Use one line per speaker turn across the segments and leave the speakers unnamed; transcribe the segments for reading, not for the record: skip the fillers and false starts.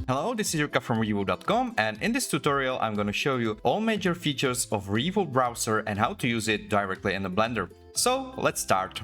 Hello, this is Jurka from Reawote.com, and in this tutorial I'm going to show you all major features of Reawote Browser and how to use it directly in the Blender. So let's start.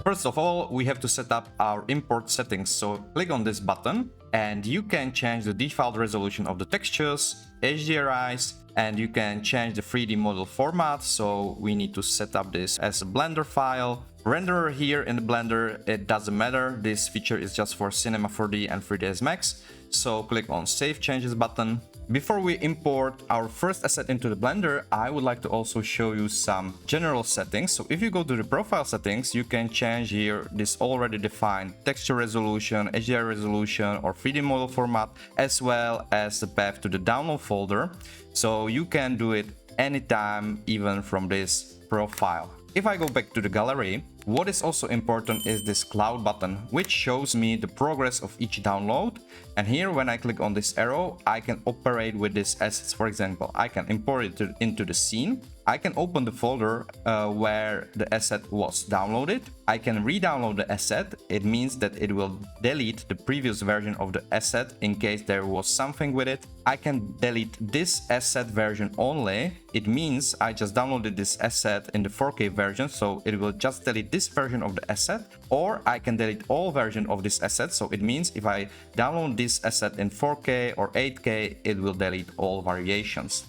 First of all, we have to set up our import settings, so click on this button and you can change the default resolution of the textures, HDRIs, and you can change the 3D model format. So we need to set up this as a Blender file. Renderer here in the Blender, it doesn't matter. This feature is just for Cinema 4D and 3ds Max. So click on Save Changes button. Before we import our first asset into the Blender, I would like to also show you some general settings. So if you go to the profile settings, you can change here this already defined texture resolution, HDR resolution, or 3D model format, as well as the path to the download folder. So you can do it anytime, even from this profile. If I go back to the gallery, what is also important is this cloud button, which shows me the progress of each download. And here, when I click on this arrow, I can operate with these assets. For example, I can import it into the scene. I can open the folder where the asset was downloaded. I can re-download the asset. It means that it will delete the previous version of the asset in case there was something with it. I can delete this asset version only. It means I just downloaded this asset in the 4K version, so it will just delete this version of the asset. Or I can delete all versions of this asset, so it means if I download this asset in 4K or 8K, it will delete all variations.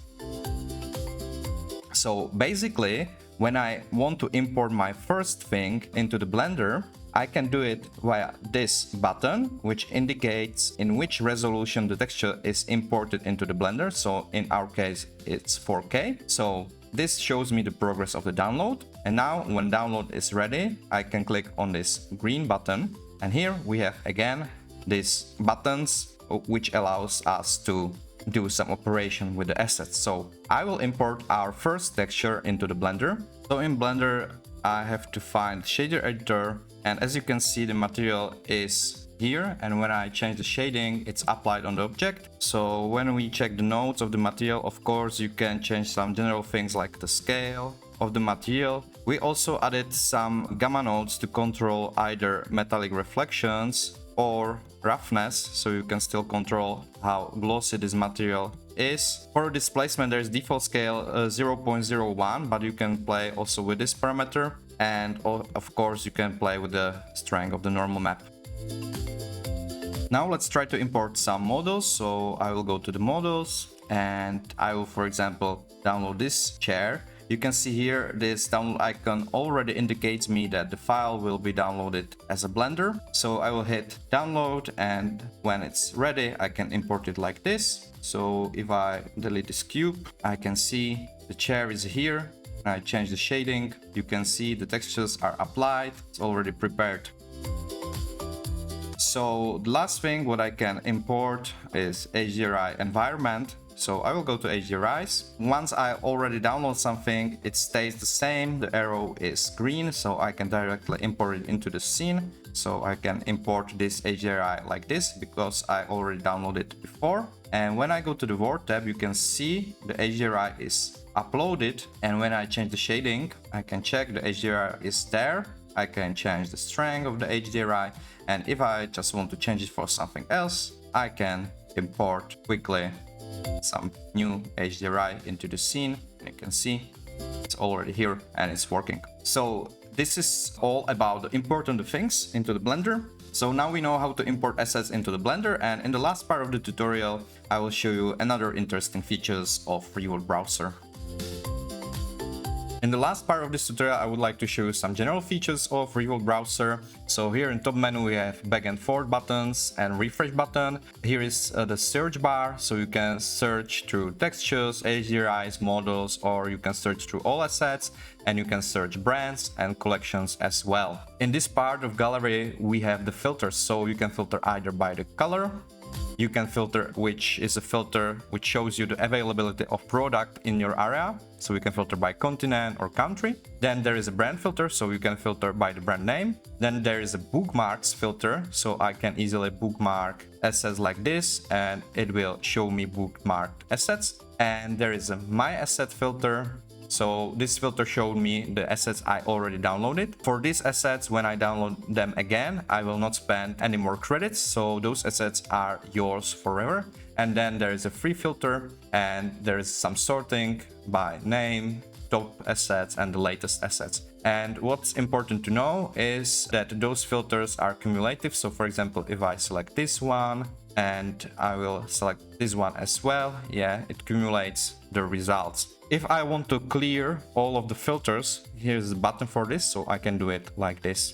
So basically, when I want to import my first thing into the Blender, I can do it via this button, which indicates in which resolution the texture is imported into the Blender. So in our case, it's 4K. So this shows me the progress of the download. And now when download is ready, I can click on this green button. And here we have again these buttons, which allows us to do some operation with the assets. So I will import our first texture into the Blender. So in Blender, I have to find shader editor, and as you can see, the material is here, and when I change the shading, it's applied on the object. So when we check the nodes of the material, of course, you can change some general things like the scale of the material. We also added some gamma nodes to control either metallic reflections or roughness, so you can still control how glossy this material is. For displacement, there is default scale 0.01, but you can play also with this parameter, and of course you can play with the strength of the normal map. Now let's try to import some models. So I will go to the models and I will, for example, download this chair. You can see here this download icon already indicates me that the file will be downloaded as a Blender. So I will hit download, and when it's ready, I can import it like this. So if I delete this cube, I can see the chair is here. I change the shading. You can see the textures are applied. It's already prepared. So the last thing what I can import is HDRI environment. So I will go to HDRIs. Once I already download something, it stays the same. The arrow is green, so I can directly import it into the scene. So I can import this HDRI like this because I already downloaded it before. And when I go to the World tab, you can see the HDRI is uploaded. And when I change the shading, I can check the HDRI is there. I can change the strength of the HDRI. And if I just want to change it for something else, I can import quickly some new HDRI into the scene. You can see it's already here and it's working. So this is all about the important things into the Blender. So now we know how to import assets into the Blender, and in the last part of the tutorial I will show you another interesting features of Reawote Browser. In the last part of this tutorial, I would like to show you some general features of Reawote Browser. So here in top menu, we have back and forth buttons and refresh button. Here is the search bar, so you can search through textures, HDRIs, models, or you can search through all assets, and you can search brands and collections as well. In this part of gallery, we have the filters, so you can filter either by the color. You can filter, which is a filter which shows you the availability of product in your area. So you can filter by continent or country. Then there is a brand filter, so you can filter by the brand name. Then there is a bookmarks filter, so I can easily bookmark assets like this, and it will show me bookmarked assets. And there is a my asset filter, So this filter showed me the assets I already downloaded. For these assets, when I download them again, I will not spend any more credits. So those assets are yours forever. And then there is a free filter, and there is some sorting by name, top assets, and the latest assets. And what's important to know is that those filters are cumulative. So for example, if I select this one and I will select this one as well, yeah, it cumulates the results. If I want to clear all of the filters, here's the button for this, so I can do it like this.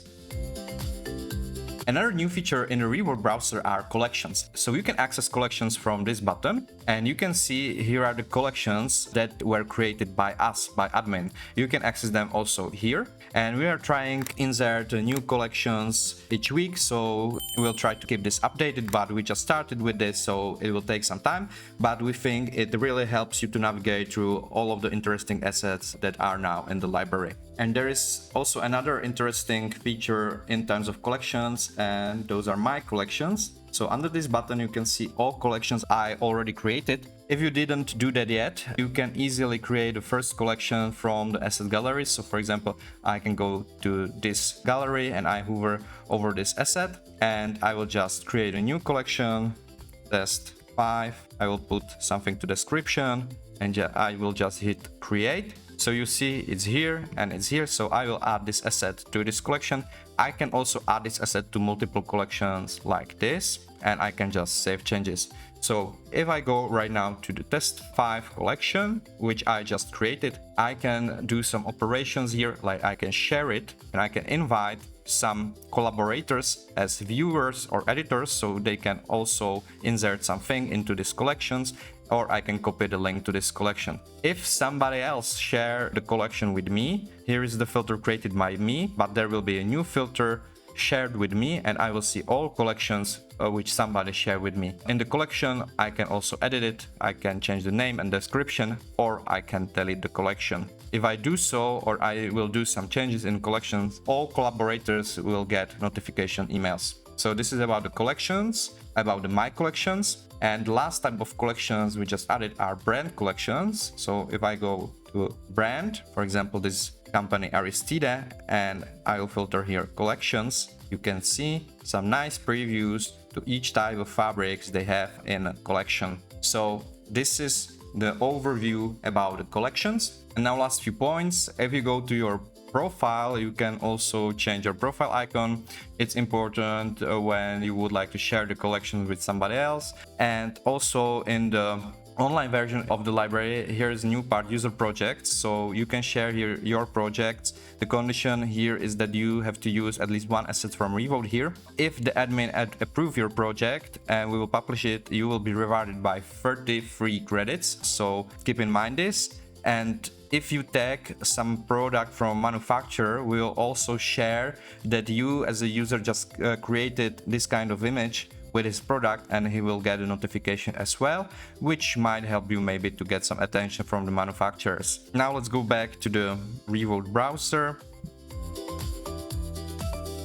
Another new feature in the Reawote browser are collections. So you can access collections from this button, and you can see here are the collections that were created by us, by admin. You can access them also here. And we are trying to insert new collections each week, so we'll try to keep this updated, but we just started with this, so it will take some time. But we think it really helps you to navigate through all of the interesting assets that are now in the library. And there is also another interesting feature in terms of collections, and those are my collections. So under this button, you can see all collections I already created. If you didn't do that yet, you can easily create the first collection from the asset gallery. So for example, I can go to this gallery and I hover over this asset, and I will just create a new collection, test 5. I will put something to description, and I will just hit create. So you see it's here and it's here, so I will add this asset to this collection. I can also add this asset to multiple collections like this, and I can just save changes. So if I go right now to the test 5 collection, which I just created, I can do some operations here, like I can share it and I can invite some collaborators as viewers or editors, so they can also insert something into these collections, or I can copy the link to this collection. If somebody else share the collection with me, here is the filter created by me, but there will be a new filter shared with me, and I will see all collections which somebody shared with me. In the collection, I can also edit it. I can change the name and description, or I can delete the collection. If I do so, or I will do some changes in collections, all collaborators will get notification emails. So this is about the collections, about the my collections. And the last type of collections we just added are brand collections. So if I go to brand, for example, this company Aristide, and I will filter here collections, you can see some nice previews to each type of fabrics they have in a collection. So this is the overview about the collections. And now last few points. If you go to your profile, you can also change your profile icon. It's important when you would like to share the collection with somebody else. And also in the online version of the library, here's a new part, user projects. So you can share here your projects. The condition here is that you have to use at least one asset from Reawote here. If the admin approve your project and we will publish it, you will be rewarded by 30 free credits. So keep in mind this. And if you tag some product from manufacturer, we will also share that you as a user just created this kind of image with his product, and he will get a notification as well, which might help you maybe to get some attention from the manufacturers. Now let's go back to the Reawote browser.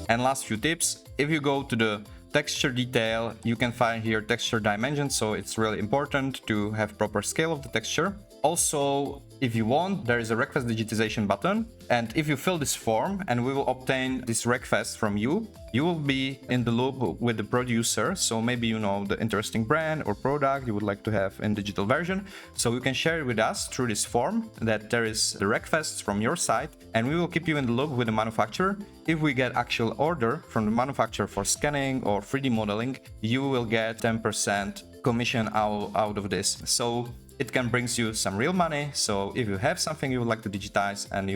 And last few tips. If you go to the texture detail, you can find here texture dimensions, so it's really important to have proper scale of the texture. Also, if you want, there is a request digitization button, and if you fill this form and we will obtain this request from you, you will be in the loop with the producer. So maybe you know the interesting brand or product you would like to have in digital version. So you can share it with us through this form that there is the request from your side, and we will keep you in the loop with the manufacturer. If we get actual order from the manufacturer for scanning or 3D modeling, you will get 10% commission out of this. So it can bring you some real money. So if you have something you would like to digitize and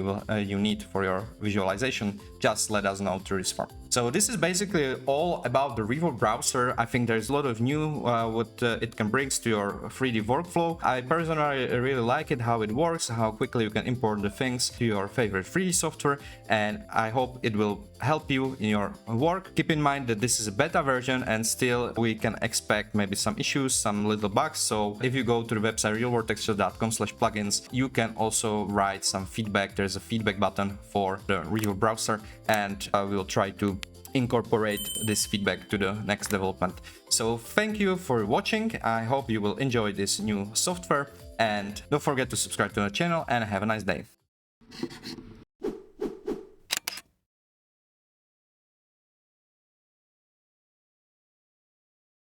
you need for your visualization, just let us know through this form. So this is basically all about the Reawote browser. I think there's a lot of new what it can bring to your 3D workflow. I personally really like it, how it works, how quickly you can import the things to your favorite 3D software, and I hope it will help you in your work. Keep in mind that this is a beta version and still we can expect maybe some issues, some little bugs. So if you go to the website realworldtexture.com/plugins, you can also write some feedback. There's a feedback button for the Reawote browser, and I will try to incorporate this feedback to the next development. So thank you for watching. I hope you will enjoy this new software, and don't forget to subscribe to the channel, and have a nice day.